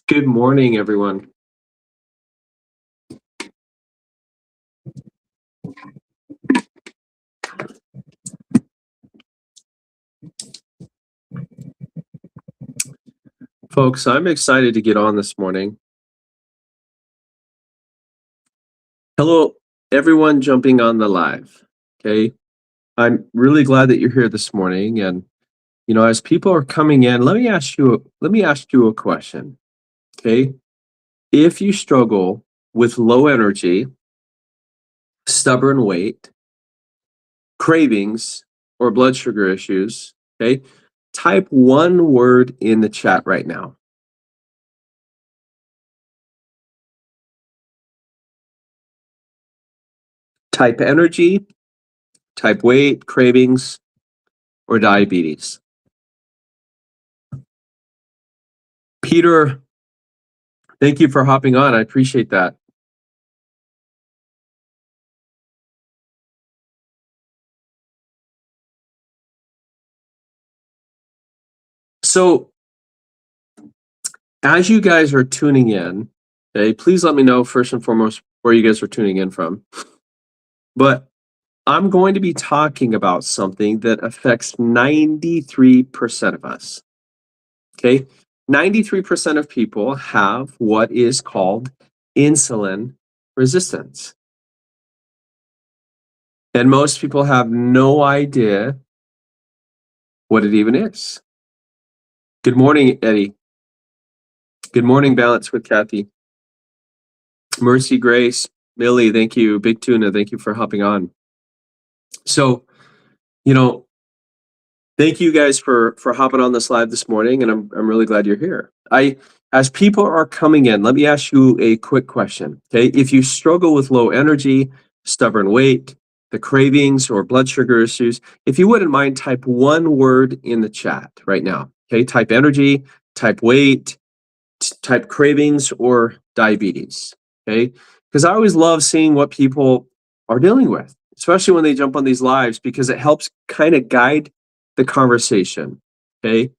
Good morning, everyone. Folks, I'm excited to get on this morning. Hello, everyone jumping on the live. Okay. I'm really glad that you're here this morning. And, as people are coming in, let me ask you a question. Okay. If you struggle with low energy, stubborn weight, cravings, or blood sugar issues, okay, type one word in the chat right now. Type energy, type weight, cravings, or diabetes. Peter, thank you for hopping on. I appreciate that. So, as you guys are tuning in, okay, please let me know first and foremost where you guys are tuning in from. But I'm going to be talking about something that affects 93% of us. Okay. 93% of people have what is called insulin resistance. And most people have no idea what it even is. Good morning, Eddie. Good morning, Balance with Kathy. Mercy, Grace, Millie, thank you. Big Tuna, thank you for hopping on. So, thank you guys for hopping on this live this morning, and I'm really glad you're here. As people are coming in, let me ask you a quick question. Okay, if you struggle with low energy, stubborn weight, the cravings, or blood sugar issues, if you wouldn't mind, type one word in the chat right now. Okay, type energy, type weight, type cravings, or diabetes. Okay, because I always love seeing what people are dealing with, especially when they jump on these lives, because it helps kind of guide the conversation. Okay.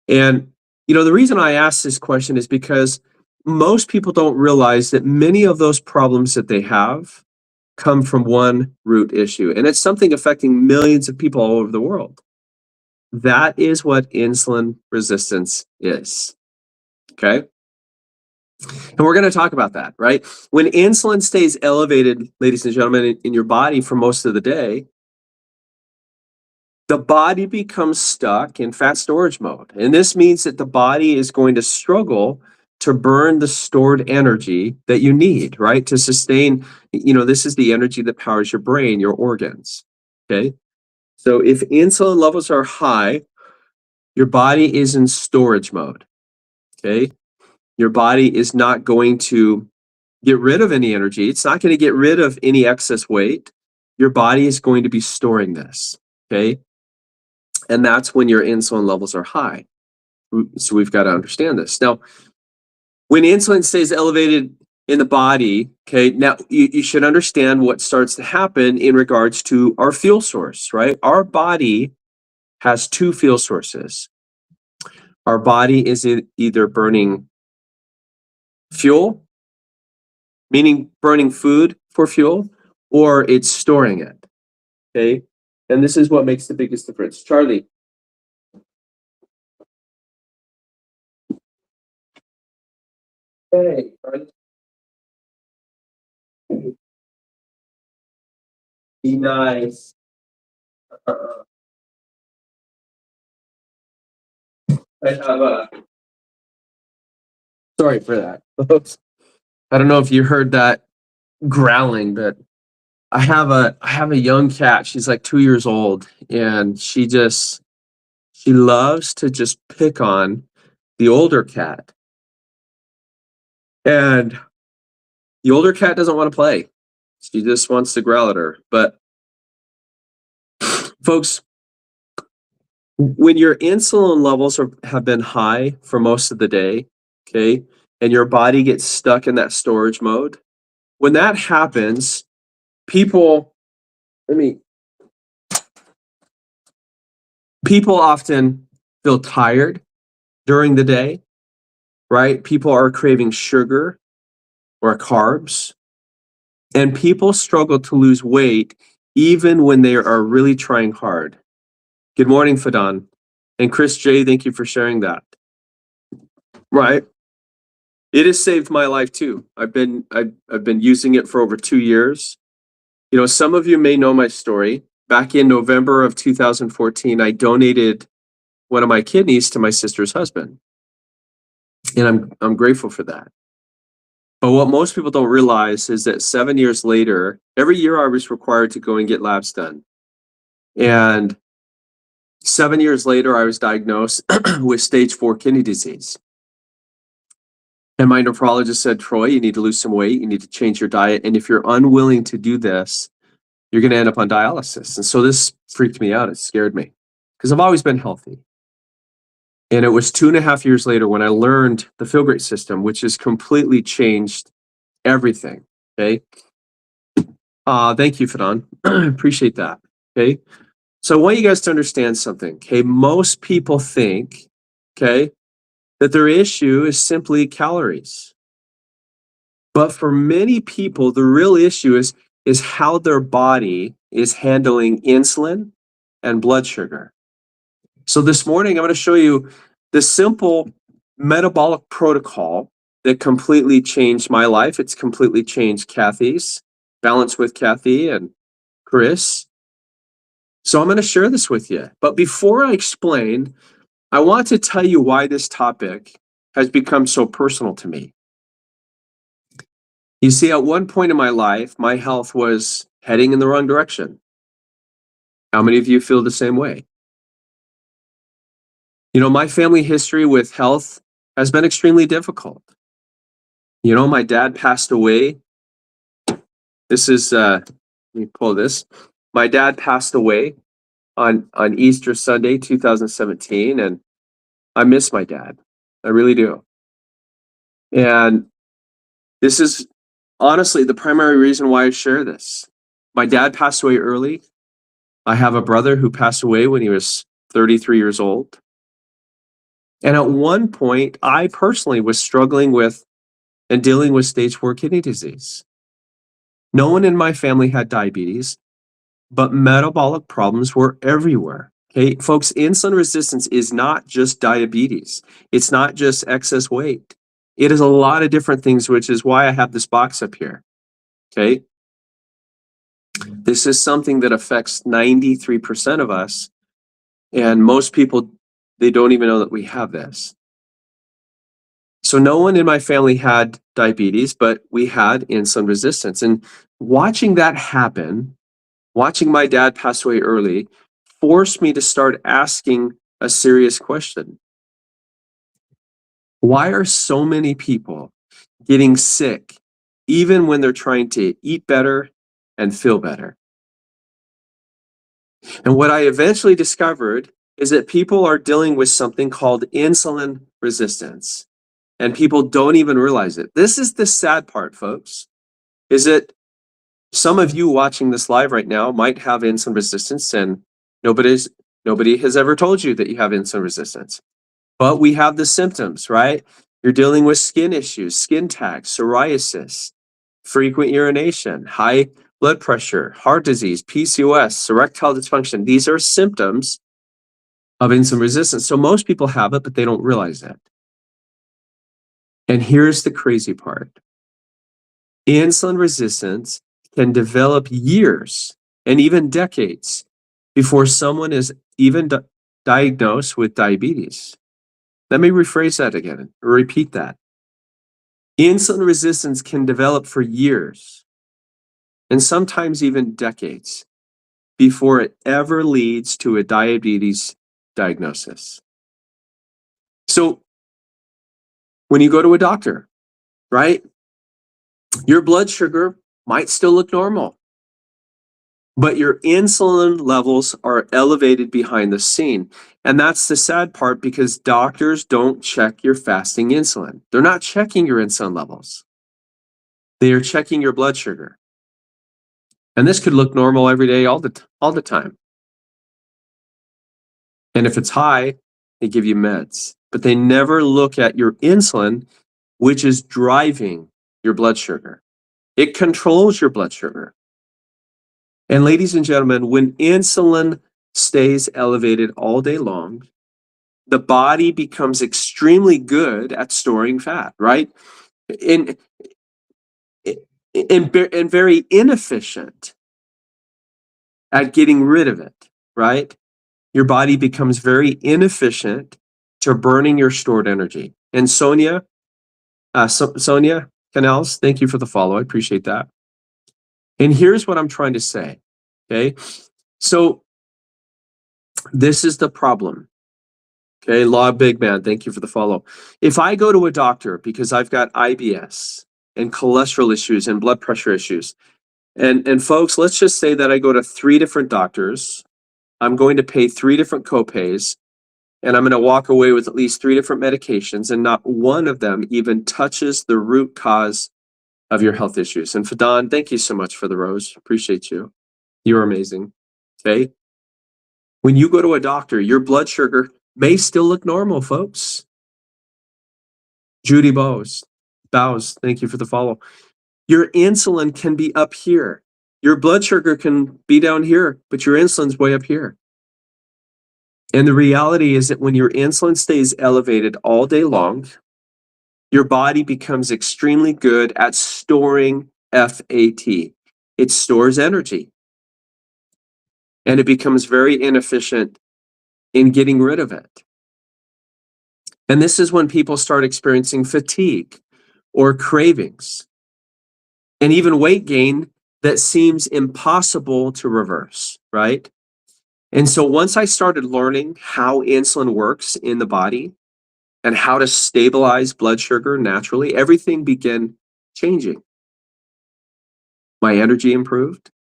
And, the reason I ask this question is because most people don't realize that many of those problems that they have come from one root issue, and it's something affecting millions of people all over the world. That is what insulin resistance is. Okay. And we're going to talk about that, right? When insulin stays elevated, ladies and gentlemen, in your body for most of the day, the body becomes stuck in fat storage mode. And this means that the body is going to struggle to burn the stored energy that you need, right? To sustain, this is the energy that powers your brain, your organs. Okay. So if insulin levels are high, your body is in storage mode. Okay. Your body is not going to get rid of any energy. It's not going to get rid of any excess weight. Your body is going to be storing this. Okay. And that's when your insulin levels are high. So we've got to understand this. Now, when insulin stays elevated in the body, okay, now you should understand what starts to happen in regards to our fuel source, right? Our body has two fuel sources. Our body is either burning fuel, meaning burning food for fuel, or it's storing it, okay? And this is what makes the biggest difference. Charlie. Hey, Charlie. Be nice. I have a. Sorry for that. I don't know if you heard that growling, but I have a young cat. She's like 2 years old, and she loves to just pick on the older cat. And the older cat doesn't want to play. She just wants to growl at her. But folks, when your insulin levels have been high for most of the day, okay, and your body gets stuck in that storage mode, when that happens, people often feel tired during the day, right? People are craving sugar or carbs, and people struggle to lose weight even when they are really trying hard. Good morning, Fadan. And Chris J, thank you for sharing that. Right. It has saved my life too. I've been using it for over 2 years. You know, some of you may know my story. Back in November of 2014, I donated one of my kidneys to my sister's husband. And I'm grateful for that. But what most people don't realize is that 7 years later, every year I was required to go and get labs done. And 7 years later, I was diagnosed with stage 4 kidney disease. And my nephrologist said, Troy, you need to lose some weight. You need to change your diet. And if you're unwilling to do this, you're going to end up on dialysis. And so this freaked me out. It scared me because I've always been healthy. And it was 2.5 years later when I learned the Feel Great system, which has completely changed everything. Okay. Thank you, Fadan. Appreciate that. Okay. So I want you guys to understand something. Okay. Most people think, okay, that their issue is simply calories. But for many people, the real issue is how their body is handling insulin and blood sugar. So this morning, I'm going to show you the simple metabolic protocol that completely changed my life. It's completely changed Kathy's, Balance with Kathy and Chris. So I'm going to share this with you. But before I explain, I want to tell you why this topic has become so personal to me. You see, at one point in my life, my health was heading in the wrong direction. How many of you feel the same way? You know, my family history with health has been extremely difficult. You know, my dad passed away. This is, let me pull this. My dad passed away on Easter Sunday, 2017, and I miss my dad. I really do. And this is honestly the primary reason why I share this. My dad passed away early. I have a brother who passed away when he was 33 years old. And at one point, I personally was struggling with and dealing with stage 4 kidney disease. No one in my family had diabetes, but metabolic problems were everywhere. Okay, folks, insulin resistance is not just diabetes. It's not just excess weight. It is a lot of different things, which is why I have this box up here. Okay. This is something that affects 93% of us. And most people, they don't even know that we have this. So no one in my family had diabetes, but we had insulin resistance. And watching that happen, watching my dad pass away early, forced me to start asking a serious question. Why are so many people getting sick even when they're trying to eat better and feel better? And what I eventually discovered is that people are dealing with something called insulin resistance, and people don't even realize it. This is the sad part, folks, is that some of you watching this live right now might have insulin resistance, and nobody has ever told you that you have insulin resistance. But we have the symptoms, right? You're dealing with skin issues, skin tags, psoriasis, frequent urination, high blood pressure, heart disease, PCOS, erectile dysfunction. These are symptoms of insulin resistance. So most people have it, but they don't realize that. And here's the crazy part. Insulin resistance can develop years and even decades before someone is even diagnosed with diabetes. Let me rephrase that again, repeat that. Insulin resistance can develop for years and sometimes even decades before it ever leads to a diabetes diagnosis. So when you go to a doctor, right, your blood sugar might still look normal, but your insulin levels are elevated behind the scene. And that's the sad part because doctors don't check your fasting insulin. They're not checking your insulin levels. They are checking your blood sugar. And this could look normal every day, all the time. And if it's high, they give you meds. But they never look at your insulin, which is driving your blood sugar. It controls your blood sugar. And ladies and gentlemen, when insulin stays elevated all day long, the body becomes extremely good at storing fat, right? And very inefficient at getting rid of it, right? Your body becomes very inefficient to burning your stored energy. And Sonia Canals, thank you for the follow. I appreciate that. And here's what I'm trying to say. Okay. So this is the problem. Okay. Law Big Man, thank you for the follow. If I go to a doctor because I've got IBS and cholesterol issues and blood pressure issues, and folks, let's just say that I go to 3 different doctors, I'm going to pay 3 different copays, and I'm going to walk away with at least 3 different medications, and not one of them even touches the root cause of your health issues. And Fadan, thank you so much for the rose. Appreciate you. You're amazing. Okay. When you go to a doctor, your blood sugar may still look normal, folks. Judy Bows, thank you for the follow. Your insulin can be up here. Your blood sugar can be down here, but your insulin's way up here. And the reality is that when your insulin stays elevated all day long, your body becomes extremely good at storing FAT. It stores energy. And it becomes very inefficient in getting rid of it. And this is when people start experiencing fatigue or cravings and even weight gain that seems impossible to reverse, right? And so once I started learning how insulin works in the body and how to stabilize blood sugar naturally, everything began changing. My energy improved.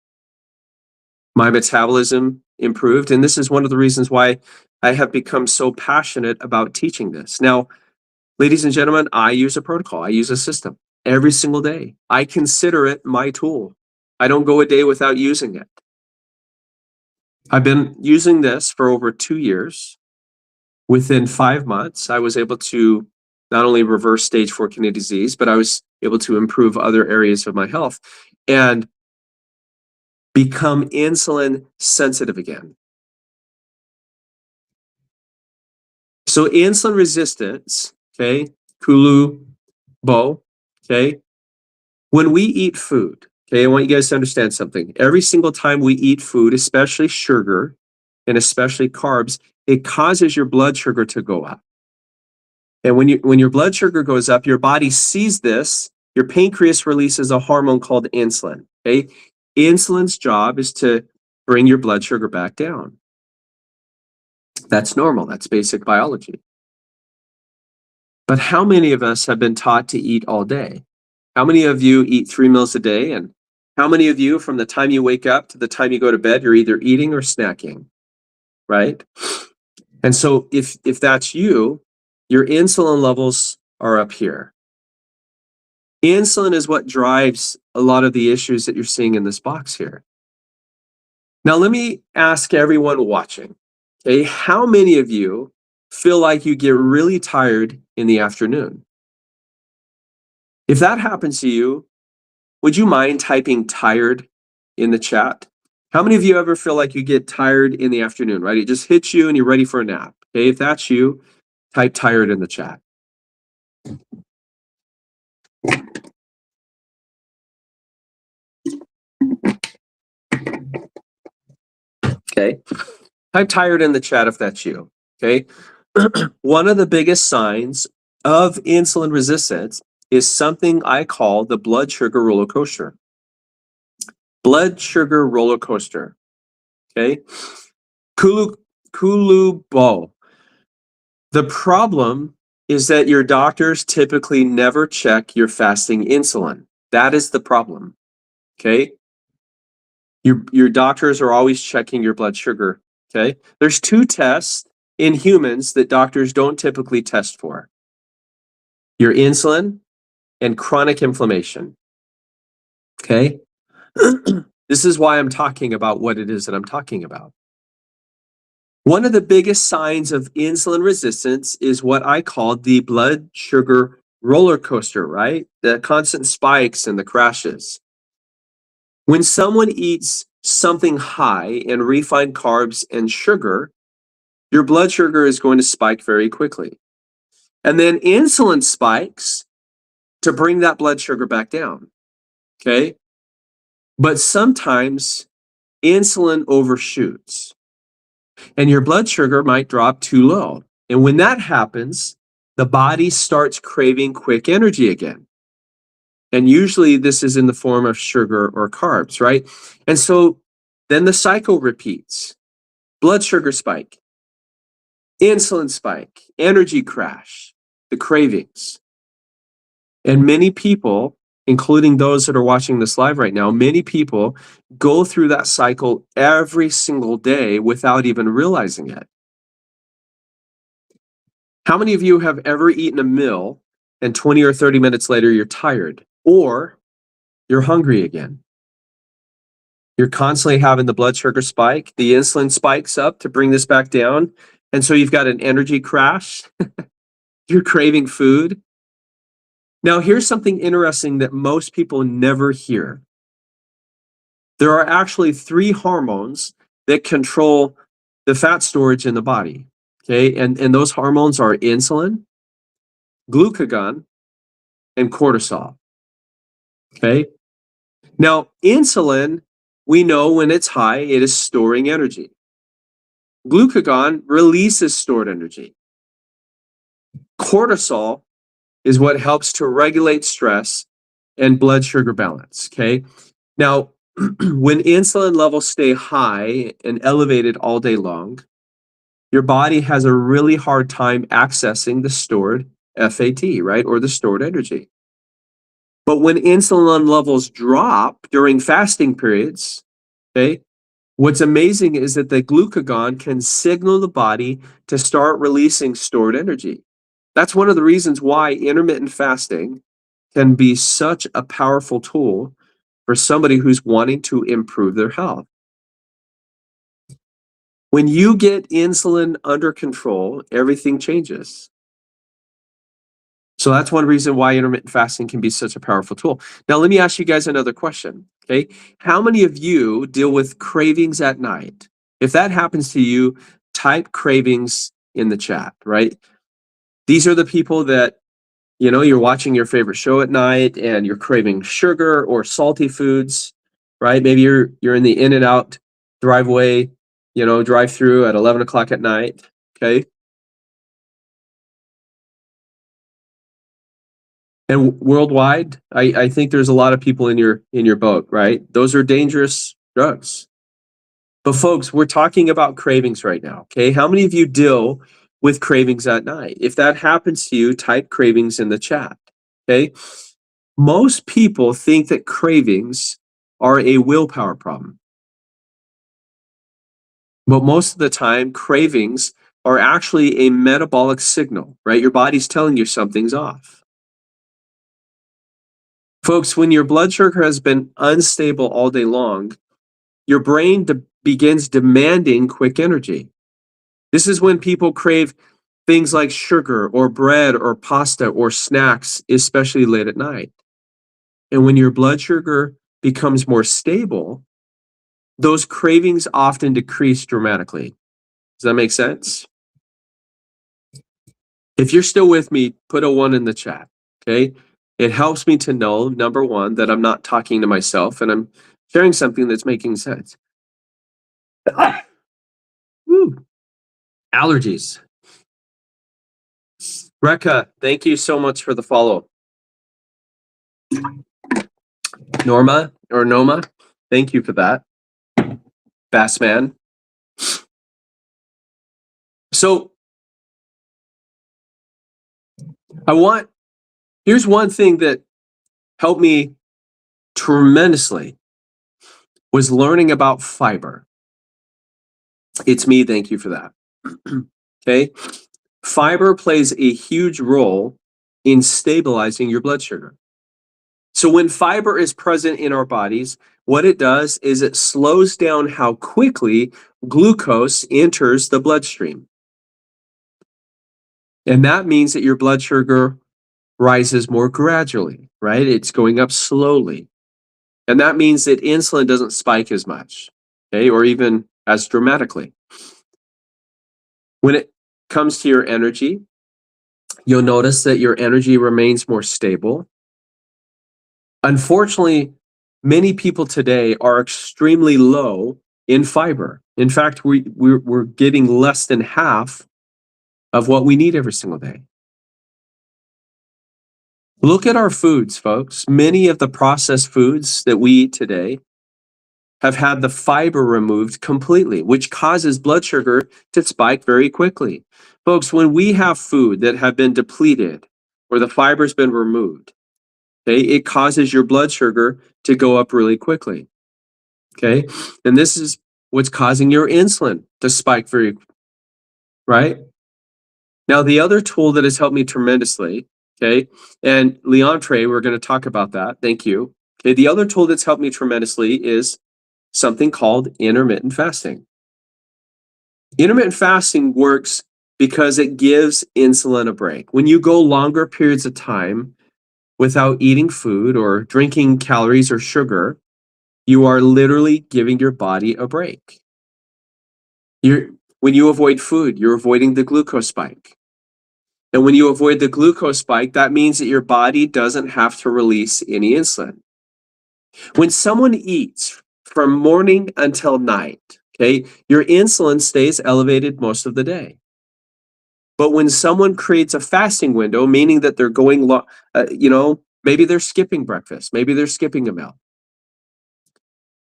My metabolism improved. And this is one of the reasons why I have become so passionate about teaching this. Now, ladies and gentlemen, I use a protocol. I use a system every single day. I consider it my tool. I don't go a day without using it. I've been using this for over 2 years. Within 5 months, I was able to not only reverse stage 4 kidney disease, but I was able to improve other areas of my health and become insulin sensitive again. So insulin resistance, okay, Kulu Bo, okay, when we eat food, okay, I want you guys to understand something. Every single time we eat food, especially sugar and especially carbs, it causes your blood sugar to go up. And when your blood sugar goes up, your body sees this, your pancreas releases a hormone called insulin, okay? Insulin's job is to bring your blood sugar back down. That's normal. That's basic biology. But how many of us have been taught to eat all day? How many of you eat 3 meals a day? And how many of you, from the time you wake up to the time you go to bed, you're either eating or snacking, right? And so if that's you, your insulin levels are up here. Insulin is what drives a lot of the issues that you're seeing in this box here. Now, let me ask everyone watching, okay, how many of you feel like you get really tired in the afternoon? If that happens to you, would you mind typing tired in the chat? How many of you ever feel like you get tired in the afternoon, right? It just hits you and you're ready for a nap. Okay, if that's you, type tired in the chat. Okay, type tired in the chat if that's you. Okay, one of the biggest signs of insulin resistance is something I call the blood sugar roller coaster. Blood sugar roller coaster. Okay, Kulubo. The problem is that your doctors typically never check your fasting insulin. That is the problem. Okay, your doctors are always checking your blood sugar. Okay, there's 2 tests in humans that doctors don't typically test for: your insulin and chronic inflammation. Okay. This is why I'm talking about what it is that I'm talking about. One of the biggest signs of insulin resistance is what I call the blood sugar roller coaster, right? The constant spikes and the crashes. When someone eats something high in refined carbs and sugar, your blood sugar is going to spike very quickly. And then insulin spikes to bring that blood sugar back down. Okay. But sometimes insulin overshoots and your blood sugar might drop too low. And when that happens, the body starts craving quick energy again. And usually this is in the form of sugar or carbs, right? And so then the cycle repeats. Blood sugar spike, insulin spike, energy crash, the cravings. And many people, including those that are watching this live right now, many people go through that cycle every single day without even realizing it. How many of you have ever eaten a meal and 20 or 30 minutes later you're tired or you're hungry again? You're constantly having the blood sugar spike, the insulin spikes up to bring this back down. And so you've got an energy crash. You're craving food. Now, here's something interesting that most people never hear. There are actually 3 hormones that control the fat storage in the body. Okay. And those hormones are insulin, glucagon, and cortisol. Okay. Now, insulin, we know when it's high, it is storing energy. Glucagon releases stored energy. Cortisol is what helps to regulate stress and blood sugar balance. Okay. Now, when insulin levels stay high and elevated all day long, your body has a really hard time accessing the stored FAT, right? Or the stored energy. But when insulin levels drop during fasting periods, okay, what's amazing is that the glucagon can signal the body to start releasing stored energy. That's one of the reasons why intermittent fasting can be such a powerful tool for somebody who's wanting to improve their health. When you get insulin under control, everything changes. So that's one reason why intermittent fasting can be such a powerful tool. Now, let me ask you guys another question. Okay. How many of you deal with cravings at night? If that happens to you, type cravings in the chat, right? These are the people that, you're watching your favorite show at night and you're craving sugar or salty foods, right? Maybe you're in the In-N-Out driveway, drive through at 11 o'clock at night. Okay. And worldwide, I think there's a lot of people in your boat, right? Those are dangerous drugs. But folks, we're talking about cravings right now. Okay. How many of you deal with cravings at night? If that happens to you, type cravings in the chat. Okay. Most people think that cravings are a willpower problem. But most of the time, cravings are actually a metabolic signal, right? Your body's telling you something's off. Folks, when your blood sugar has been unstable all day long, your brain begins demanding quick energy. This is when people crave things like sugar or bread or pasta or snacks, especially late at night. And when your blood sugar becomes more stable, those cravings often decrease dramatically. Does that make sense? If you're still with me, put a 1 in the chat, okay? It helps me to know, number 1, that I'm not talking to myself and I'm sharing something that's making sense. Woo. Allergies. Rekha, thank you so much for the follow. Norma or Noma, thank you for that. Bassman. So here's one thing that helped me tremendously was learning about fiber. It's me, thank you for that. Okay. Fiber plays a huge role in stabilizing your blood sugar. So when fiber is present in our bodies, what it does is it slows down how quickly glucose enters the bloodstream. And that means that your blood sugar rises more gradually, right? It's going up slowly. And that means that insulin doesn't spike as much, okay, or even as dramatically. When it comes to your energy, you'll notice that your energy remains more stable. Unfortunately, many people today are extremely low in fiber. In fact, we're getting less than half of what we need every single day. Look at our foods, folks. Many of the processed foods that we eat today have had the fiber removed completely, which causes blood sugar to spike very quickly. Folks, when we have food that have been depleted or the fiber's been removed, okay, it causes your blood sugar to go up really quickly. Okay. And this is what's causing your insulin to spike very, right? Now, the other tool that has helped me tremendously, okay, and Leontre, we're going to talk about that. Thank you. Okay. The other tool that's helped me tremendously is something called intermittent fasting. Intermittent fasting works because it gives insulin a break. When you go longer periods of time without eating food or drinking calories or sugar, you are literally giving your body a break. When you avoid food, you're avoiding the glucose spike. And when you avoid the glucose spike, that means that your body doesn't have to release any insulin. When someone eats from morning until night, okay, your insulin stays elevated most of the day. But when someone creates a fasting window, meaning that they're going, maybe they're skipping breakfast, maybe they're skipping a meal.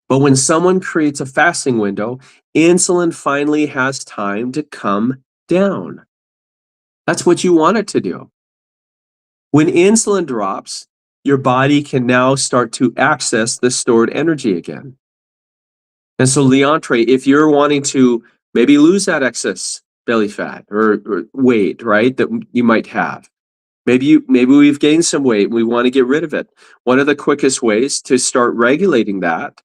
But when someone creates a fasting window, insulin finally has time to come down. That's what you want it to do. When insulin drops, your body can now start to access the stored energy again. And so, Leontre, if you're wanting to maybe lose that excess belly fat or weight, right, that you might have, maybe we've gained some weight and we want to get rid of it. One of the quickest ways to start regulating that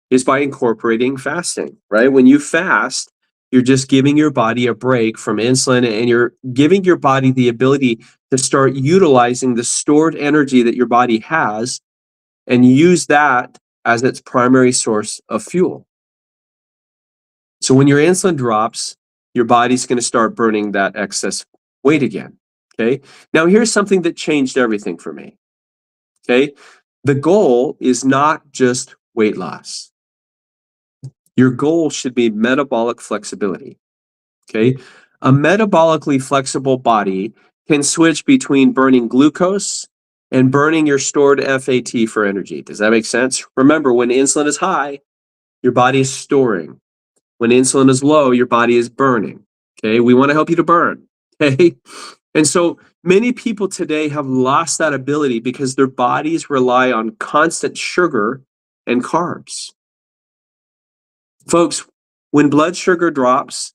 is by incorporating fasting, right? When you fast, you're just giving your body a break from insulin and you're giving your body the ability to start utilizing the stored energy that your body has and use that as its primary source of fuel. So when your insulin drops, your body's going to start burning that excess weight again. Okay. Now here's something that changed everything for me. Okay. The goal is not just weight loss. Your goal should be metabolic flexibility. Okay. A metabolically flexible body can switch between burning glucose and burning your stored FAT for energy. Does that make sense? Remember, when insulin is high, your body is storing. When insulin is low, your body is burning. Okay. We want to help you to burn. Okay. And so many people today have lost that ability because their bodies rely on constant sugar and carbs. Folks, when blood sugar drops,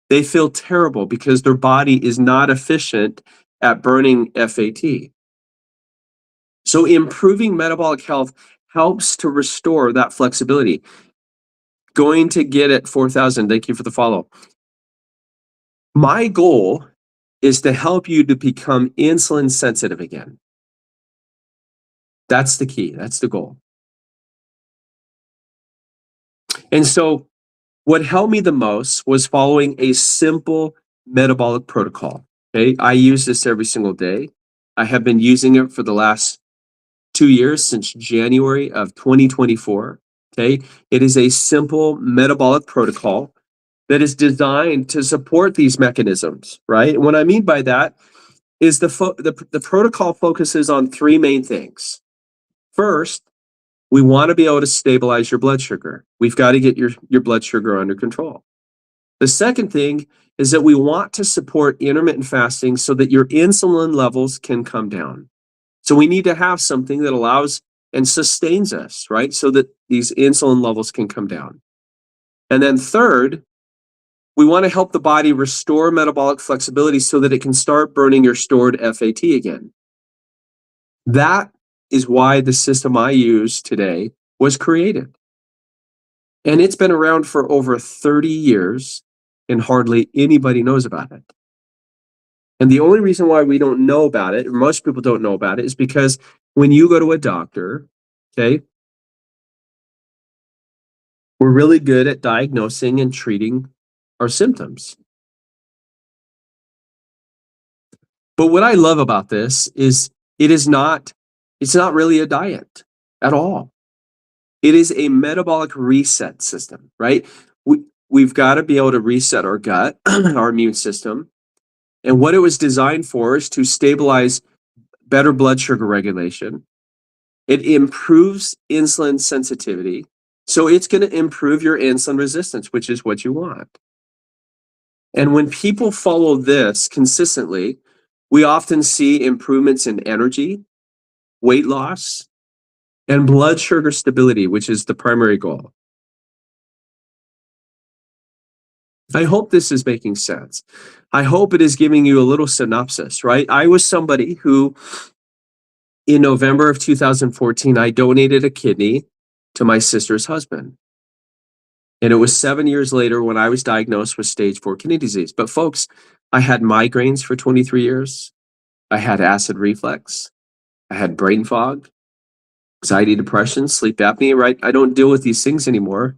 they feel terrible because their body is not efficient at burning FAT. So improving metabolic health helps to restore that flexibility. Going to get it 4,000. Thank you for the follow. My goal is to help you to become insulin sensitive again. That's the key. That's the goal. And so what helped me the most was following a simple metabolic protocol. Okay. I use this every single day. I have been using it for the last 2 years, since January of 2024. Okay. It is a simple metabolic protocol that is designed to support these mechanisms, right? And what I mean by that is the protocol focuses on three main things. First, we want to be able to stabilize your blood sugar. We've got to get your blood sugar under control. The second thing is that we want to support intermittent fasting so that your insulin levels can come down. So we need to have something that allows and sustains us, right? So that these insulin levels can come down. And then third, we want to help the body restore metabolic flexibility so that it can start burning your stored FAT again. That is why the system I use today was created. And it's been around for over 30 years, and hardly anybody knows about it. And the only reason why we don't know about it, or most people don't know about it, is because when you go to a doctor, okay, we're really good at diagnosing and treating our symptoms. But what I love about this is it's not really a diet at all. It is a metabolic reset system, right? We've got to be able to reset our gut, our immune system. And what it was designed for is to stabilize better blood sugar regulation. It improves insulin sensitivity. So it's going to improve your insulin resistance, which is what you want. And when people follow this consistently, we often see improvements in energy, weight loss, and blood sugar stability, which is the primary goal. I hope this is making sense. I hope it is giving you a little synopsis, right? I was somebody who, in November of 2014, I donated a kidney to my sister's husband. And it was 7 years later when I was diagnosed with stage 4 kidney disease. But folks, I had migraines for 23 years. I had acid reflux. I had brain fog, anxiety, depression, sleep apnea, right? I don't deal with these things anymore.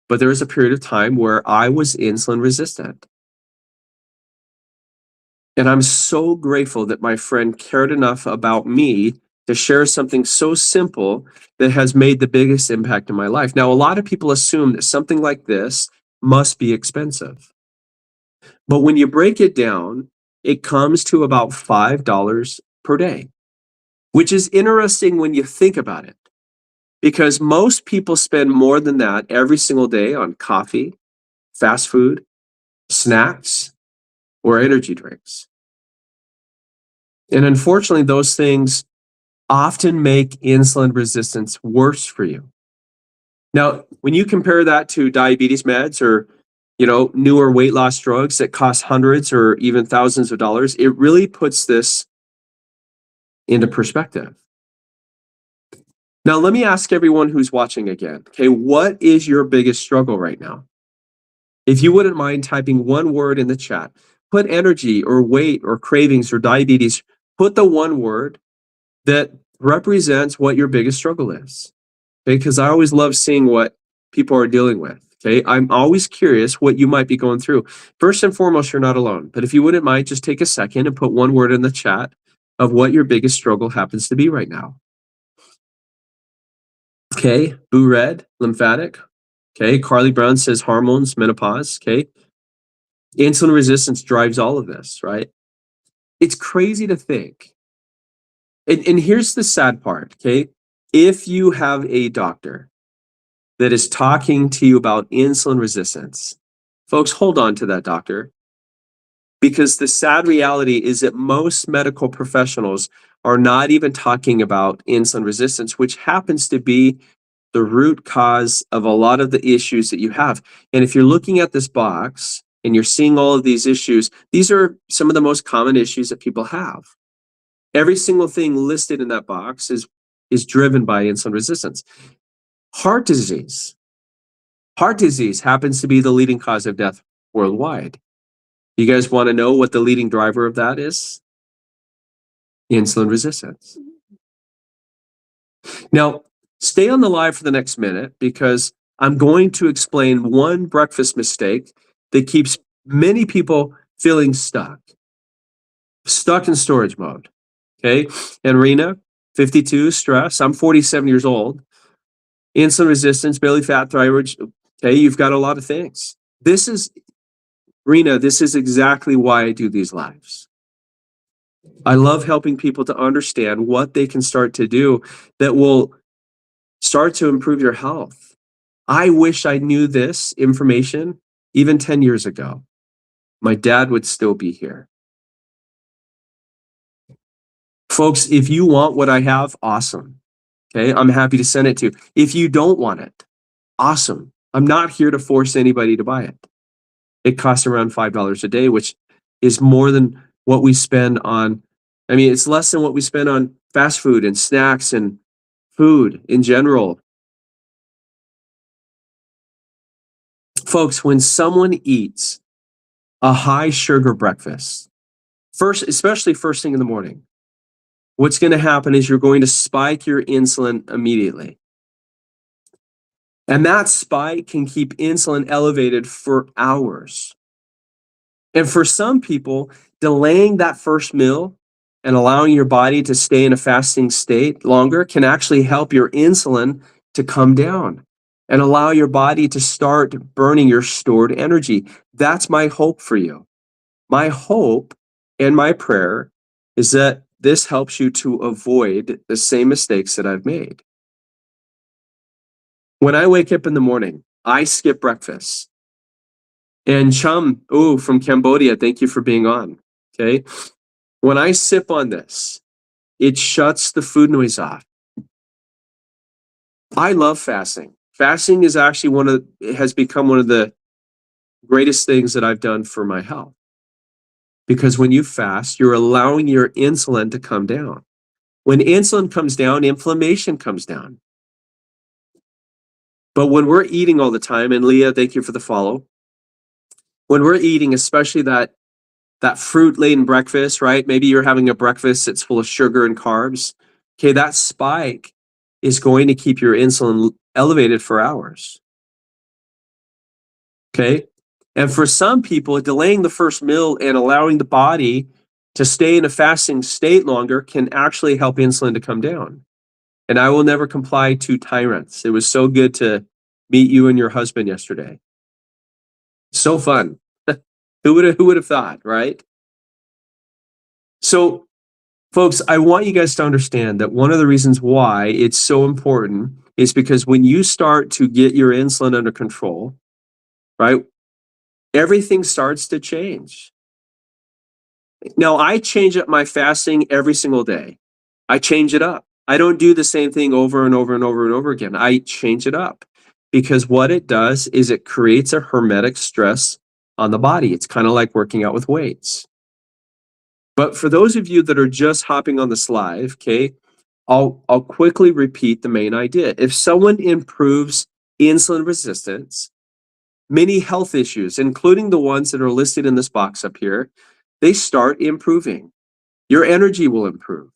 But there was a period of time where I was insulin resistant. And I'm so grateful that my friend cared enough about me to share something so simple that has made the biggest impact in my life. Now, a lot of people assume that something like this must be expensive. But when you break it down, it comes to about $5 per day, which is interesting when you think about it, because most people spend more than that every single day on coffee, fast food, snacks, or energy drinks. And unfortunately, those things often make insulin resistance worse for you. Now, when you compare that to diabetes meds or newer weight loss drugs that cost hundreds or even thousands of dollars, it really puts this into perspective. Now, let me ask everyone who's watching again, okay, what is your biggest struggle right now? If you wouldn't mind typing one word in the chat, put energy or weight or cravings or diabetes, put the one word that represents what your biggest struggle is. Okay, because I always love seeing what people are dealing with. Okay, I'm always curious what you might be going through. First and foremost, you're not alone. But if you wouldn't mind, just take a second and put one word in the chat of what your biggest struggle happens to be right now. Okay, Boo Red, lymphatic. Okay, Carly Brown says hormones, menopause. Okay, insulin resistance drives all of this, right? It's crazy to think. And here's the sad part, okay? If you have a doctor that is talking to you about insulin resistance, folks, hold on to that doctor, because the sad reality is that most medical professionals are not even talking about insulin resistance, which happens to be the root cause of a lot of the issues that you have. And if you're looking at this box and you're seeing all of these issues, these are some of the most common issues that people have. Every single thing listed in that box is driven by insulin resistance. Heart disease. Heart disease happens to be the leading cause of death worldwide. You guys want to know what the leading driver of that is? Insulin resistance. Now, stay on the live for the next minute, because I'm going to explain one breakfast mistake that keeps many people feeling stuck in storage mode. Okay. And Rena, 52, stress. I'm 47 years old. Insulin resistance, belly fat, thyroid. Okay. You've got a lot of things. Rena, this is exactly why I do these lives. I love helping people to understand what they can start to do that will start to improve your health. I wish I knew this information even 10 years ago. My dad would still be here. Folks, if you want what I have, awesome. Okay, I'm happy to send it to you. If you don't want it, awesome. I'm not here to force anybody to buy it. It costs around $5 a day, which is more than what we spend on I mean, it's less than what we spend on fast food and snacks and food in general. Folks, when someone eats a high sugar breakfast, first, especially first thing in the morning, what's going to happen is you're going to spike your insulin immediately. And that spike can keep insulin elevated for hours. And for some people, delaying that first meal and allowing your body to stay in a fasting state longer can actually help your insulin to come down and allow your body to start burning your stored energy. That's my hope for you. My hope and my prayer is that this helps you to avoid the same mistakes that I've made. When I wake up in the morning, I skip breakfast. And Chum, from Cambodia, thank you for being on. Okay. When I sip on this, it shuts the food noise off. I love fasting. Fasting is actually has become one of the greatest things that I've done for my health. Because when you fast, you're allowing your insulin to come down. When insulin comes down, inflammation comes down. But when we're eating all the time, and Leah, thank you for the follow. When we're eating, especially that fruit-laden breakfast, right? Maybe you're having a breakfast that's full of sugar and carbs. Okay, that spike is going to keep your insulin elevated for hours. Okay? And for some people, delaying the first meal and allowing the body to stay in a fasting state longer can actually help insulin to come down. And I will never comply to tyrants. It was so good to meet you and your husband yesterday. So fun. Who would have thought, right? So, folks, I want you guys to understand that one of the reasons why it's so important is because when you start to get your insulin under control, right, everything starts to change. Now, I change up my fasting every single day. I change it up. I don't do the same thing over and over and over and over again. I change it up because what it does is it creates a hermetic stress on the body. It's kind of like working out with weights. But for those of you that are just hopping on this live, okay, I'll quickly repeat the main idea. If someone improves insulin resistance, many health issues, including the ones that are listed in this box up here, they start improving. Your energy will improve.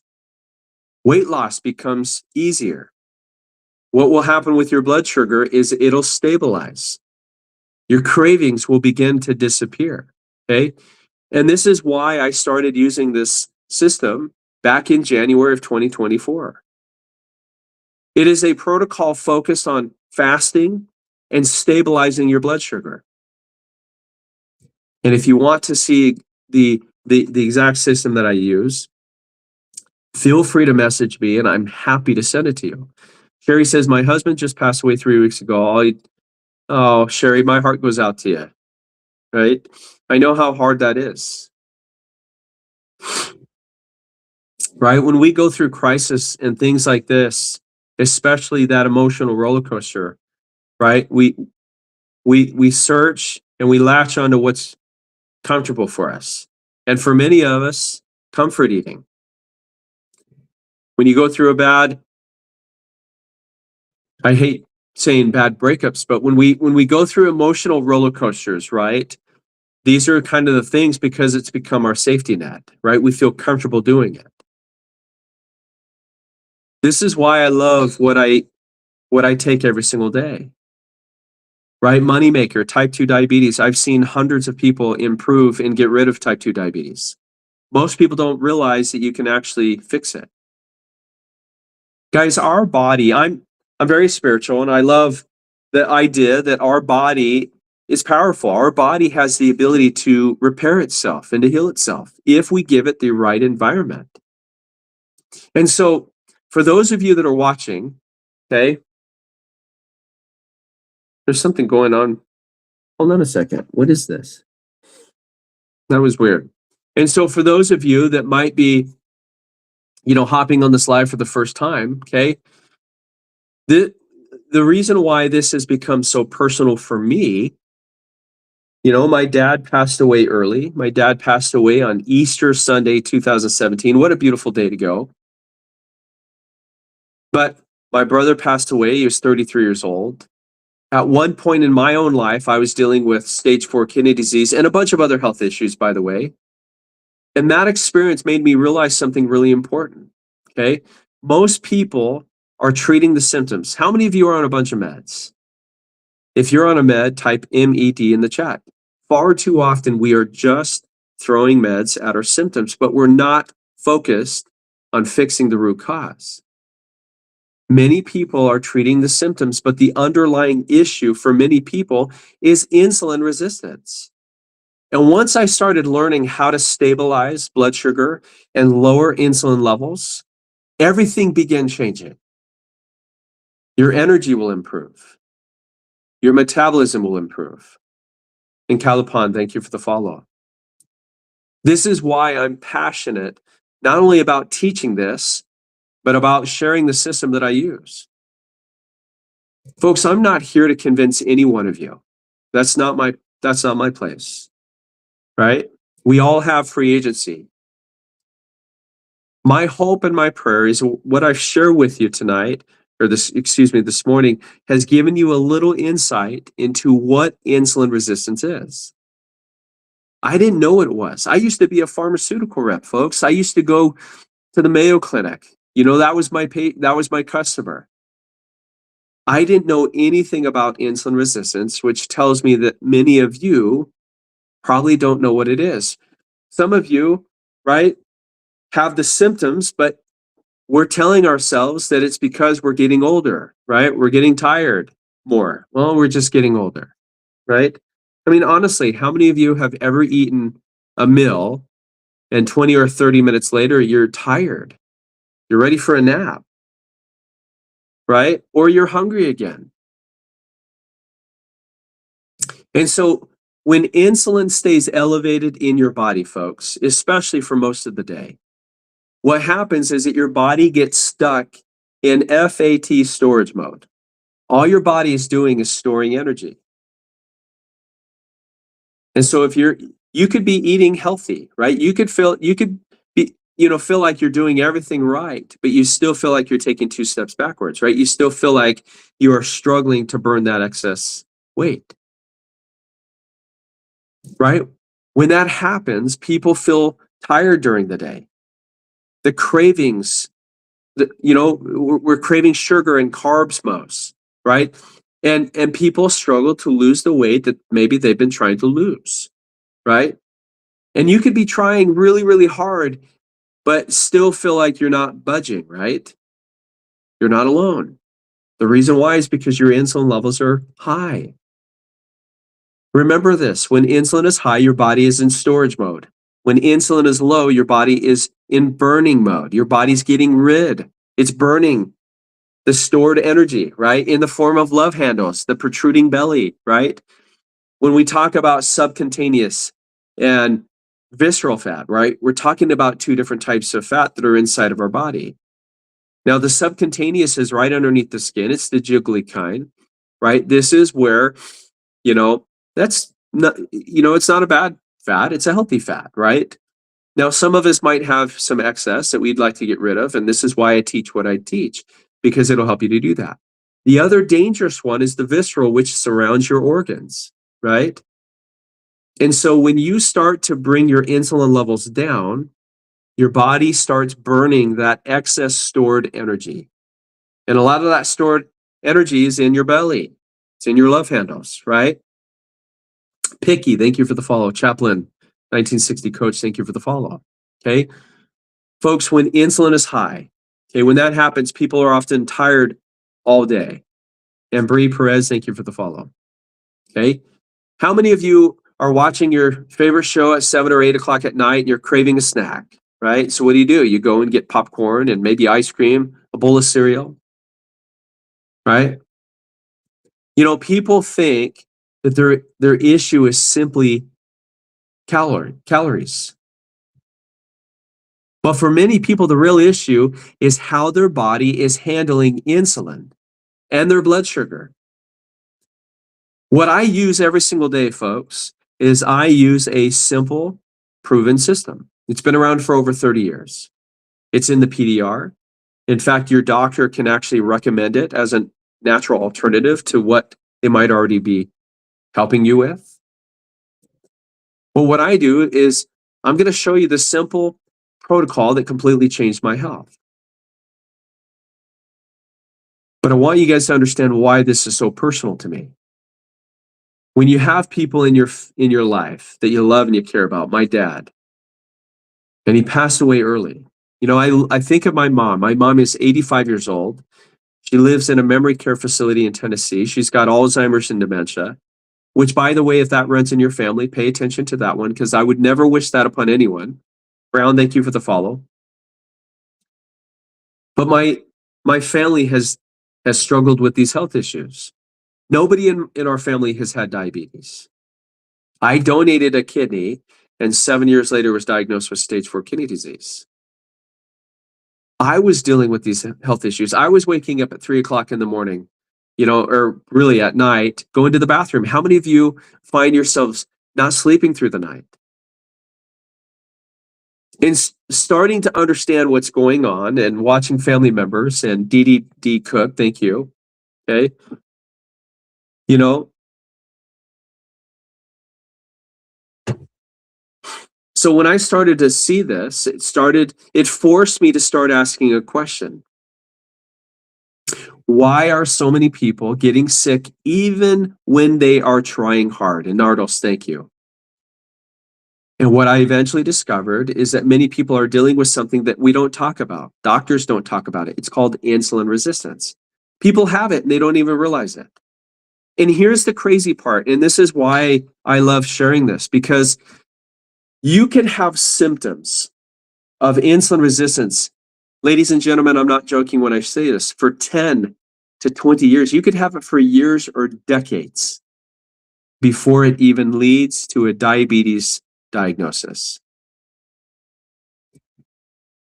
Weight loss becomes easier. What will happen with your blood sugar is it'll stabilize. Your cravings will begin to disappear, okay? And this is why I started using this system back in January of 2024. It is a protocol focused on fasting and stabilizing your blood sugar. And if you want to see the exact system that I use, feel free to message me and I'm happy to send it to you. Sherry says, my husband just passed away 3 weeks ago. Oh, Sherry, my heart goes out to you, right? I know how hard that is. Right? When we go through crisis and things like this, especially that emotional roller coaster, right? We search and we latch onto what's comfortable for us. And for many of us, comfort eating. When you go through I hate saying bad breakups, but when we go through emotional roller coasters, right? These are kind of the things because it's become our safety net, right? We feel comfortable doing it. This is why I love what I take every single day. Right? Moneymaker, type 2 diabetes. I've seen hundreds of people improve and get rid of type 2 diabetes. Most people don't realize that you can actually fix it. Guys, our body, I'm very spiritual and I love the idea that our body is powerful. Our body has the ability to repair itself and to heal itself if we give it the right environment. And so for those of you that are watching, okay, there's something going on. Hold on a second. What is this? That was weird. And so for those of you that might be, hopping on this live for the first time, okay, the reason why this has become so personal for me You know, my dad passed away early. My dad passed away on Easter Sunday, 2017. What a beautiful day to go. But my brother passed away. He was 33 years old. At one point in my own life, I was dealing with stage 4 kidney disease and a bunch of other health issues, by the way. And that experience made me realize something really important. Okay. Most people are treating the symptoms. How many of you are on a bunch of meds? If you're on a med, type MED in the chat. Far too often, we are just throwing meds at our symptoms, but we're not focused on fixing the root cause. Many people are treating the symptoms, but the underlying issue for many people is insulin resistance. And once I started learning how to stabilize blood sugar and lower insulin levels, everything began changing. Your energy will improve. Your metabolism will improve. And Calipan, thank you for the follow. This is why I'm passionate, not only about teaching this, but about sharing the system that I use. Folks, I'm not here to convince any one of you. That's not my place, right? We all have free agency. My hope and my prayer is what I've shared with you tonight, or this morning, has given you a little insight into what insulin resistance is. I didn't know what it was. I used to be a pharmaceutical rep, folks. I used to go to the Mayo Clinic. You know, that was my customer. I didn't know anything about insulin resistance, which tells me that many of you probably don't know what it is. Some of you, right, have the symptoms, but we're telling ourselves that it's because we're getting older, right? We're getting tired more. Well, we're just getting older, right? I mean, honestly, how many of you have ever eaten a meal and 20 or 30 minutes later, you're tired? You're ready for a nap, right? Or you're hungry again. And so when insulin stays elevated in your body, folks, especially for most of the day, what happens is that your body gets stuck in FAT storage mode. All your body is doing is storing energy. And so if you could be eating healthy, right? You could feel like you're doing everything right, but you still feel like you're taking 2 steps backwards, right? You still feel like you are struggling to burn that excess weight, right? When that happens, people feel tired during the day. The cravings, we're craving sugar and carbs most, right? And people struggle to lose the weight that maybe they've been trying to lose, right? And you could be trying really, really hard, but still feel like you're not budging, right? You're not alone. The reason why is because your insulin levels are high. Remember this, when insulin is high, your body is in storage mode. When insulin is low, your body is in burning mode. Your body's getting rid. It's burning the stored energy, right? In the form of love handles, the protruding belly, right? When we talk about subcutaneous and visceral fat, right? We're talking about 2 different types of fat that are inside of our body. Now, the subcutaneous is right underneath the skin. It's the jiggly kind, right? This is where, that's not, it's not a bad fat. It's a healthy fat, right? Now, some of us might have some excess that we'd like to get rid of. And this is why I teach what I teach, because it'll help you to do that. The other dangerous one is the visceral, which surrounds your organs, right? And so when you start to bring your insulin levels down, your body starts burning that excess stored energy. And a lot of that stored energy is in your belly. It's in your love handles, right? Picky, thank you for the follow. Chaplain, 1960 coach, thank you for the follow. Okay. Folks, when insulin is high, okay, when that happens, people are often tired all day. And Bree Perez, thank you for the follow. Okay. How many of you are watching your favorite show at 7 or 8 o'clock at night and you're craving a snack, right? So what do? You go and get popcorn and maybe ice cream, a bowl of cereal, right? People think that their issue is simply calories. But for many people, the real issue is how their body is handling insulin and their blood sugar. What I use every single day, folks, is I use a simple, proven system. It's been around for over 30 years. It's in the PDR. In fact, your doctor can actually recommend it as a natural alternative to what they might already be helping you with. Well, what I do is I'm going to show you the simple protocol that completely changed my health. But I want you guys to understand why this is so personal to me. When you have people in your life that you love and you care about, my dad, and he passed away early. You know, I think of my mom. My mom is 85 years old. She lives in a memory care facility in Tennessee. She's got Alzheimer's and dementia, which, by the way, if that runs in your family, pay attention to that one, because I would never wish that upon anyone. Brown, thank you for the follow. But my family has struggled with these health issues. Nobody in our family has had diabetes. I donated a kidney, and 7 years later was diagnosed with stage 4 kidney disease. I was dealing with these health issues. I was waking up at 3 o'clock in the morning, you know, or really at night, going to the bathroom. How many of you find yourselves not sleeping through the night? And starting to understand what's going on and watching family members and DDD Cook, thank you. Okay. You know, so when I started to see this, it forced me to start asking a question. Why are so many people getting sick even when they are trying hard? And Nardos, thank you. And what I eventually discovered is that many people are dealing with something that we don't talk about. Doctors don't talk about it. It's called insulin resistance. People have it and they don't even realize it. And here's the crazy part, and this is why I love sharing this, because you can have symptoms of insulin resistance. Ladies and gentlemen, I'm not joking when I say this, for 10 to 20 years. You could have it for years or decades before it even leads to a diabetes diagnosis.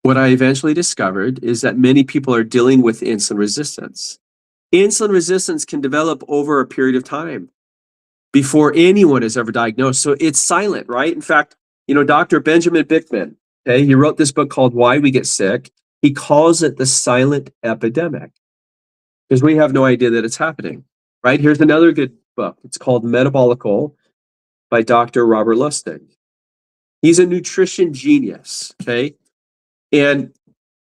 What I eventually discovered is that many people are dealing with insulin resistance. Insulin resistance can develop over a period of time before anyone is ever diagnosed. So it's silent, right? In fact, you know, Dr. Benjamin Bickman, okay, he wrote this book called Why We Get Sick. He calls it the silent epidemic because we have no idea that it's happening, right? Here's another good book. It's called Metabolical by Dr. Robert Lustig. He's a nutrition genius, okay? And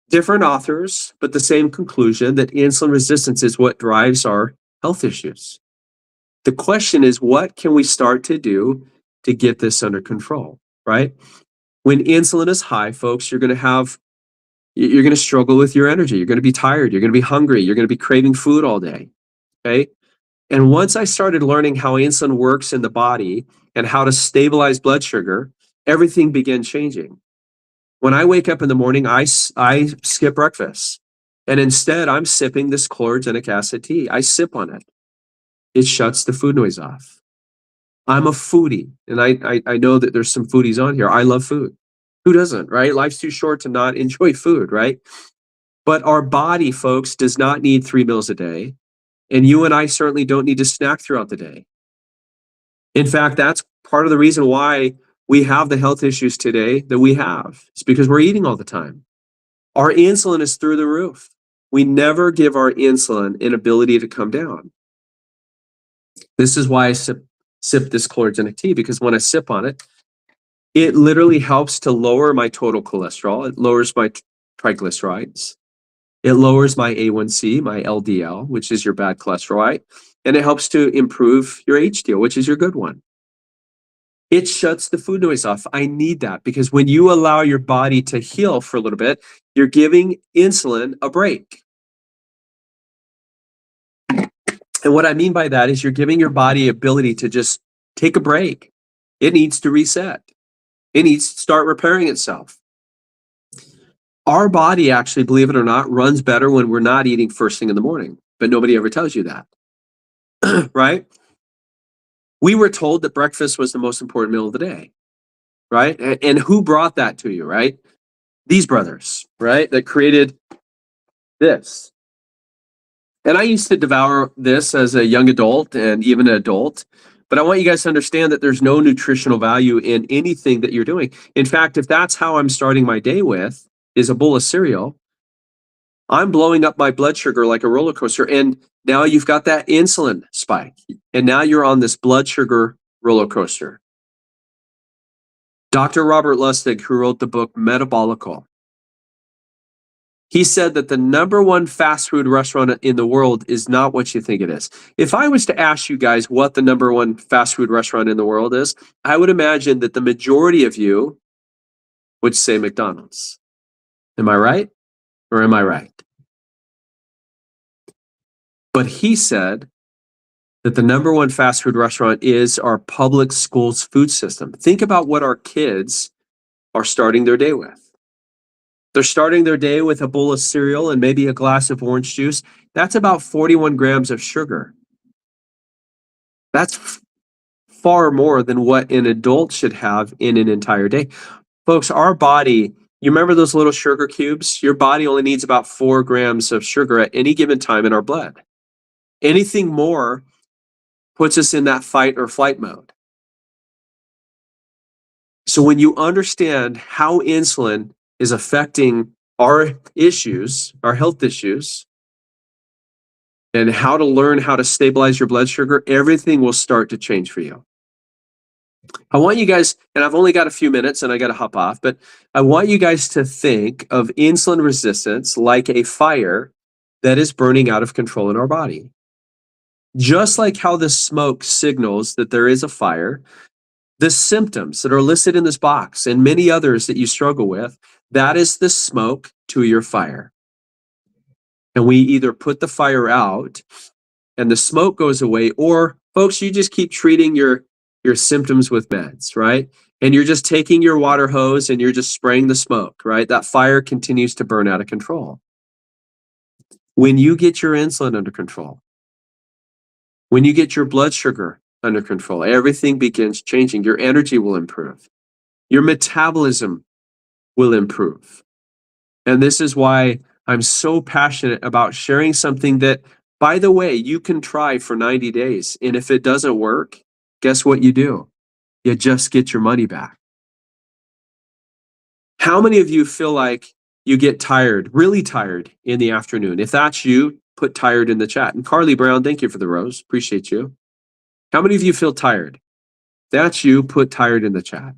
different authors, but the same conclusion that insulin resistance is what drives our health issues. The question is, what can we start to do to get this under control, right? When insulin is high, folks, you're going to struggle with your energy. You're going to be tired. You're going to be hungry. You're going to be craving food all day, okay? And once I started learning how insulin works in the body and how to stabilize blood sugar, everything began changing. When I wake up in the morning, I skip breakfast. And instead, I'm sipping this chlorogenic acid tea. I sip on it. It shuts the food noise off. I'm a foodie, and I know that there's some foodies on here. I love food. Who doesn't, right? Life's too short to not enjoy food, right? But our body, folks, does not need 3 meals a day. And you and I certainly don't need to snack throughout the day. In fact, that's part of the reason why we have the health issues today that we have. It's because we're eating all the time. Our insulin is through the roof. We never give our insulin an ability to come down. This is why I sip this chlorogenic tea, because when I sip on it, it literally helps to lower my total cholesterol. It lowers my triglycerides. It lowers my A1C, my LDL, which is your bad cholesterol, right? And it helps to improve your HDL, which is your good one. It shuts the food noise off. I need that because when you allow your body to heal for a little bit, you're giving insulin a break. And what I mean by that is you're giving your body ability to just take a break. It needs to reset. It needs to start repairing itself. Our body actually, believe it or not, runs better when we're not eating first thing in the morning, but nobody ever tells you that, right? We were told that breakfast was the most important meal of the day, right? And who brought that to you, right? These brothers, right? That created this. And I used to devour this as a young adult and even an adult, But I want you guys to understand that there's no nutritional value in anything that you're doing. In fact, if that's how I'm starting my day with is a bowl of cereal, I'm blowing up my blood sugar like a roller coaster. And now you've got that insulin spike. And now you're on this blood sugar roller coaster. Dr. Robert Lustig, who wrote the book Metabolical, he said that the number one fast food restaurant in the world is not what you think it is. If I was to ask you guys what the number one fast food restaurant in the world is, I would imagine that the majority of you would say McDonald's. Am I right? Or am I right? But he said that the number one fast food restaurant is our public schools food system. Think about what our kids are starting their day with. They're starting their day with a bowl of cereal and maybe a glass of orange juice. That's about 41 grams of sugar. That's far more than what an adult should have in an entire day. Folks, our body, you remember those little sugar cubes? Your body only needs about 4 grams of sugar at any given time in our blood. Anything more puts us in that fight or flight mode. So when you understand how insulin is affecting our issues, our health issues, and how to learn how to stabilize your blood sugar, everything will start to change for you. I want you guys, and I've only got a few minutes and I got to hop off, but I want you guys to think of insulin resistance like a fire that is burning out of control in our body. Just like how the smoke signals that there is a fire, the symptoms that are listed in this box and many others that you struggle with, that is the smoke to your fire. And we either put the fire out and the smoke goes away, or folks, you just keep treating your symptoms with meds, right? And you're just taking your water hose and you're just spraying the smoke, right? That fire continues to burn out of control. When you get your insulin under control, when you get your blood sugar under control, everything begins changing. Your energy will improve. Your metabolism will improve. And this is why I'm so passionate about sharing something that, by the way, you can try for 90 days. And if it doesn't work, guess what you do? You just get your money back. How many of you feel like you get tired, really tired in the afternoon? If that's you, put tired in the chat. And Carly Brown, thank you for the rose. Appreciate you. How many of you feel tired? If that's you, put tired in the chat.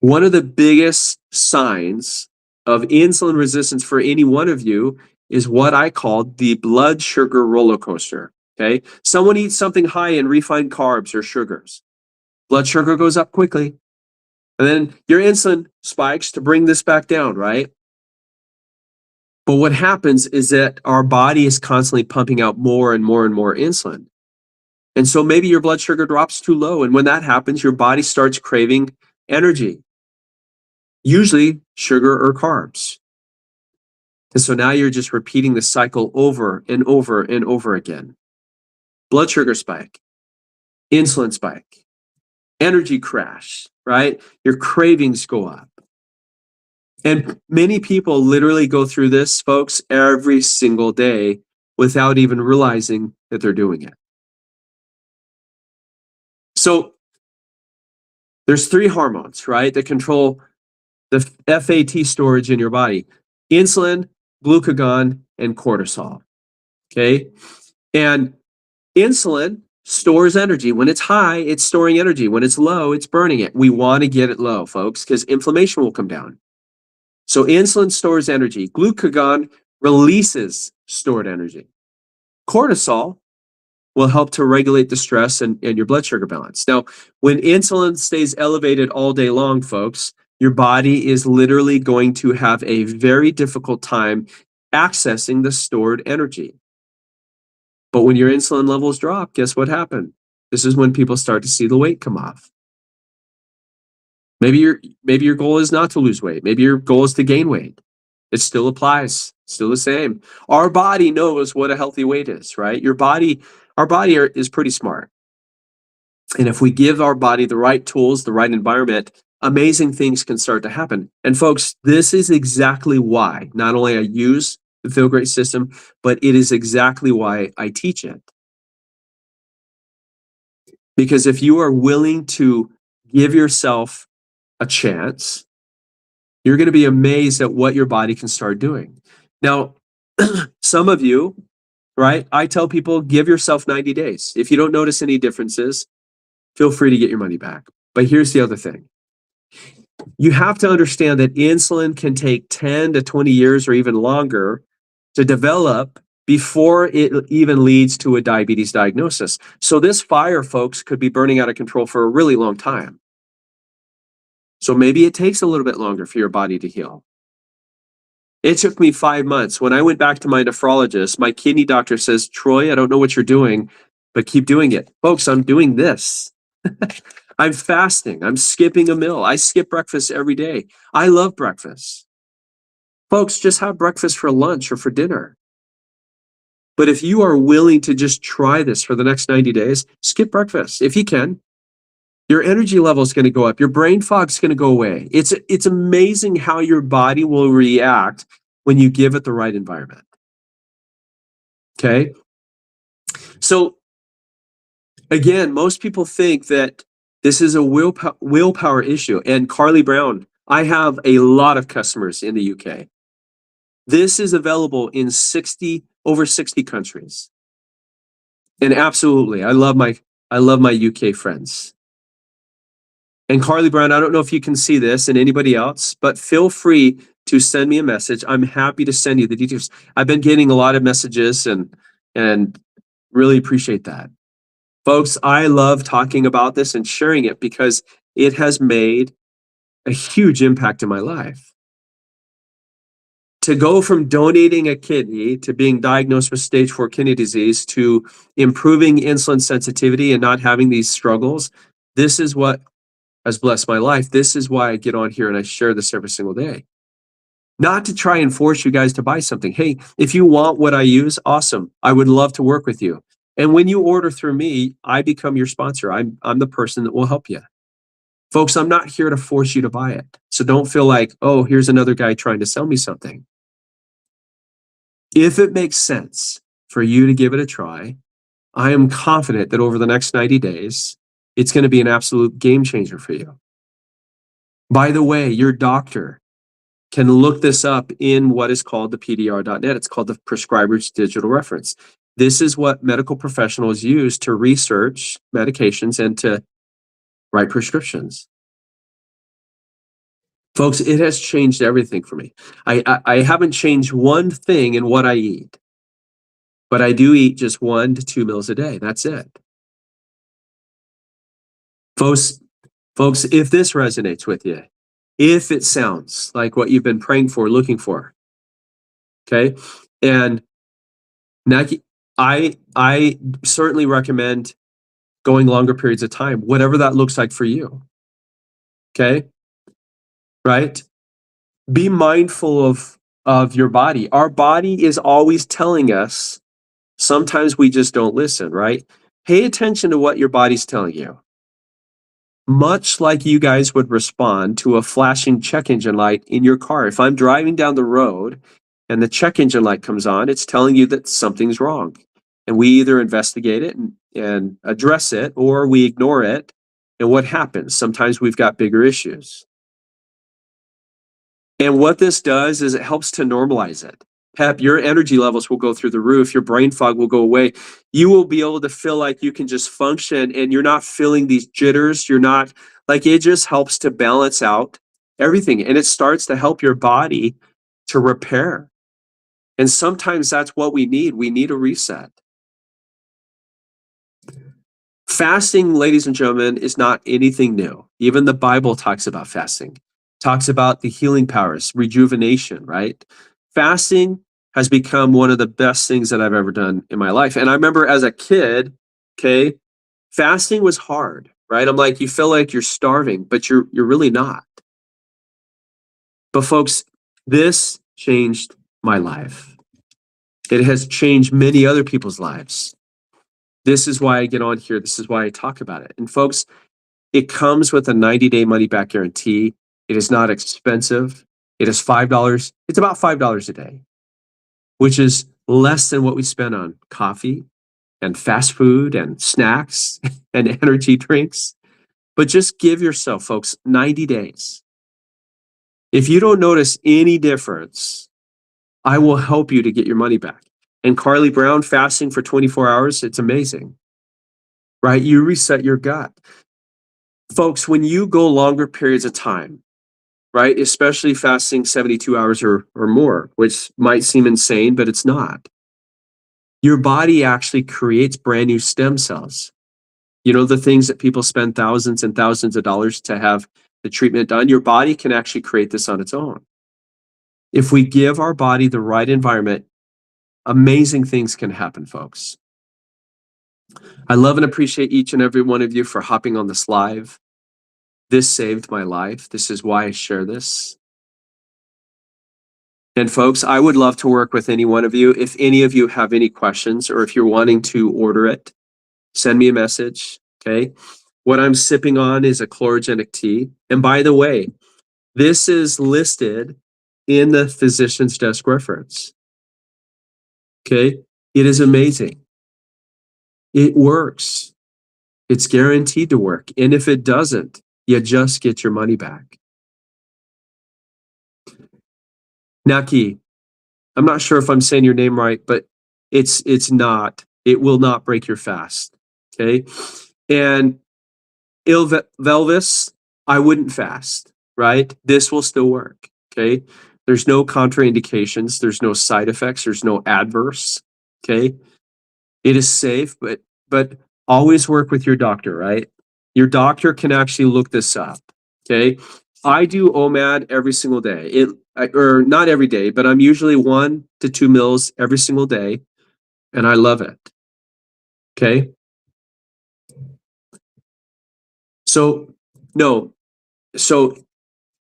One of the biggest signs of insulin resistance for any one of you is what I call the blood sugar roller coaster. Okay. Someone eats something high in refined carbs or sugars. Blood sugar goes up quickly. And then your insulin spikes to bring this back down, right? But what happens is that our body is constantly pumping out more and more and more insulin. And so maybe your blood sugar drops too low. And when that happens, your body starts craving energy, usually sugar or carbs. And so now you're just repeating the cycle over and over and over again. Blood sugar spike, insulin spike, energy crash, right? Your cravings go up. And many people literally go through this, folks, every single day without even realizing that they're doing it. So there's 3 hormones, right, that control the FAT storage in your body: insulin, glucagon, and cortisol. Okay. And insulin stores energy. When it's high, it's storing energy. When it's low, it's burning it. We want to get it low, folks, because inflammation will come down. So insulin stores energy. Glucagon releases stored energy. Cortisol will help to regulate the stress and your blood sugar balance. Now, when insulin stays elevated all day long, folks, your body is literally going to have a very difficult time accessing the stored energy. But when your insulin levels drop, guess what happened? This is when people start to see the weight come off. Maybe your goal is not to lose weight. Maybe your goal is to gain weight. It still applies, still the same. Our body knows what a healthy weight is, right? Our body is pretty smart. And if we give our body the right tools, the right environment, amazing things can start to happen. And folks, this is exactly why not only I use the Feel Great system, but it is exactly why I teach it. Because if you are willing to give yourself a chance, you're going to be amazed at what your body can start doing. Now, some of you, right? I tell people, give yourself 90 days. If you don't notice any differences, feel free to get your money back. But here's the other thing. You have to understand that insulin can take 10 to 20 years or even longer to develop before it even leads to a diabetes diagnosis. So this fire, folks, could be burning out of control for a really long time. So maybe it takes a little bit longer for your body to heal. It took me 5 months. When I went back to my nephrologist, my kidney doctor says, Troy, I don't know what you're doing, but keep doing it. Folks, I'm doing this. I'm fasting. I'm skipping a meal. I skip breakfast every day. I love breakfast. Folks, just have breakfast for lunch or for dinner. But if you are willing to just try this for the next 90 days, skip breakfast if you can. Your energy level is going to go up. Your brain fog is going to go away. It's amazing how your body will react when you give it the right environment. Okay? So again, most people think that this is a willpower issue. And Carly Brown, I have a lot of customers in the UK. This is available in over 60 countries. And absolutely, I love my UK friends. And Carly Brown, I don't know if you can see this and anybody else, but feel free to send me a message. I'm happy to send you the details. I've been getting a lot of messages and really appreciate that. Folks, I love talking about this and sharing it because it has made a huge impact in my life. To go from donating a kidney to being diagnosed with stage 4 kidney disease to improving insulin sensitivity and not having these struggles, this is what has blessed my life. This is why I get on here and I share this every single day. Not to try and force you guys to buy something. Hey, if you want what I use, awesome. I would love to work with you. And when you order through me, I become your sponsor. I'm the person that will help you. Folks, I'm not here to force you to buy it. So don't feel like, oh, here's another guy trying to sell me something. If it makes sense for you to give it a try, I am confident that over the next 90 days, it's going to be an absolute game changer for you. By the way, your doctor can look this up in what is called the PDR.net. It's called the Prescriber's Digital Reference. This is what medical professionals use to research medications and to write prescriptions. Folks, it has changed everything for me. I haven't changed one thing in what I eat, but I do eat just 1 to 2 meals a day. That's it. Folks, if this resonates with you, if it sounds like what you've been praying for, looking for, okay? And now I certainly recommend going longer periods of time, whatever that looks like for you, okay? Right? Be mindful of your body. Our body is always telling us. Sometimes we just don't listen, right? Pay attention to what your body's telling you. Much like you guys would respond to a flashing check engine light in your car. If I'm driving down the road and the check engine light comes on, it's telling you that something's wrong. And we either investigate it and address it, or we ignore it. And what happens? Sometimes we've got bigger issues. And what this does is it helps to normalize it. Pep, your energy levels will go through the roof. Your brain fog will go away. You will be able to feel like you can just function and you're not feeling these jitters. You're not like, it just helps to balance out everything. And it starts to help your body to repair. And sometimes that's what we need. We need a reset. Fasting, ladies and gentlemen, is not anything new. Even the Bible talks about fasting, talks about the healing powers, rejuvenation, right? Fasting has become one of the best things that I've ever done in my life. And I remember as a kid, okay, fasting was hard, right? I'm like, you feel like you're starving, but you're really not. But folks, this changed my life. It has changed many other people's lives. This is why I get on here. This is why I talk about it. And folks, it comes with a 90-day money-back guarantee. It is not expensive. It is $5. It's about $5 a day, which is less than what we spend on coffee, and fast food and snacks and energy drinks. But just give yourself, folks, 90 days. If you don't notice any difference, I will help you to get your money back. And Carly Brown fasting for 24 hours, it's amazing, right? You reset your gut. Folks, when you go longer periods of time, right, especially fasting 72 hours or more, which might seem insane, but it's not, your body actually creates brand new stem cells. You know, the things that people spend thousands and thousands of dollars to have the treatment done, your body can actually create this on its own. If we give our body the right environment, amazing things can happen, folks. I love and appreciate each and every one of you for hopping on this live. This saved my life. This is why I share this. And folks, I would love to work with any one of you. If any of you have any questions or if you're wanting to order it, send me a message, okay? What I'm sipping on is a chlorogenic tea. And by the way, this is listed in the physician's desk reference, okay? It is amazing. It works. It's guaranteed to work. And if it doesn't, you just get your money back. Naki, I'm not sure if I'm saying your name right, but it will not break your fast, okay? And Velvis, I wouldn't fast, right? This will still work, okay? There's no contraindications, there's no side effects, there's no adverse, okay? It is safe, but always work with your doctor, right? Your doctor can actually look this up, okay? I do OMAD every single day. Or not every day, but I'm usually 1 to 2 meals every single day, and I love it, okay? So, no. So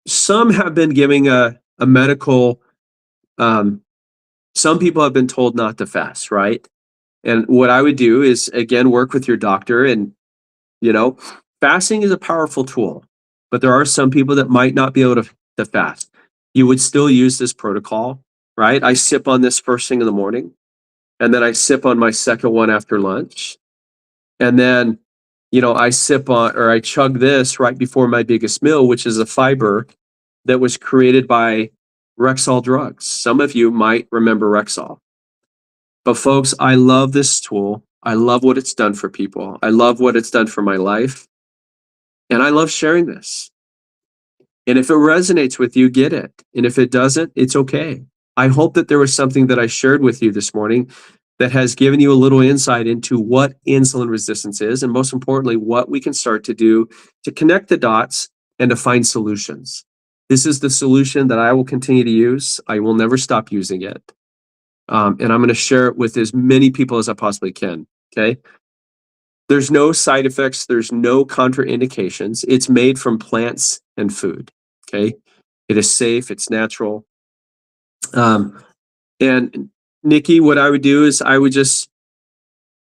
some have been giving a medical, some people have been told not to fast, right? And what I would do is, again, work with your doctor. And, you know, fasting is a powerful tool, but there are some people that might not be able to fast. You would still use this protocol, right? I sip on this first thing in the morning, and then I sip on my second one after lunch. And then, you know, I sip on, or I chug this right before my biggest meal, which is a fiber that was created by Rexall drugs. Some of you might remember Rexall. But folks, I love this tool. I love what it's done for people. I love what it's done for my life. And I love sharing this. And if it resonates with you, get it. And if it doesn't, it's okay. I hope that there was something that I shared with you this morning that has given you a little insight into what insulin resistance is, and most importantly, what we can start to do to connect the dots and to find solutions. This is the solution that I will continue to use. I will never stop using it. And I'm going to share it with as many people as I possibly can, okay? There's no side effects. There's no contraindications. It's made from plants and food, okay? It is safe. It's natural. And Nikki, what I would do is I would just,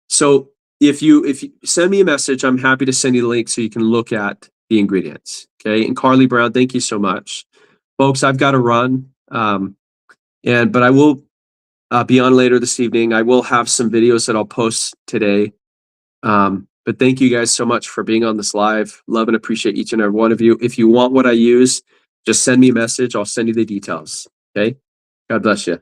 so if you send me a message, I'm happy to send you the link so you can look at the ingredients, okay? And Carly Brown, thank you so much. Folks, I've got to run, but I will be on later this evening. I will have some videos that I'll post today. But thank you guys so much for being on this live. Love and appreciate each and every one of you. If you want what I use, just send me a message. I'll send you the details, okay? God bless you.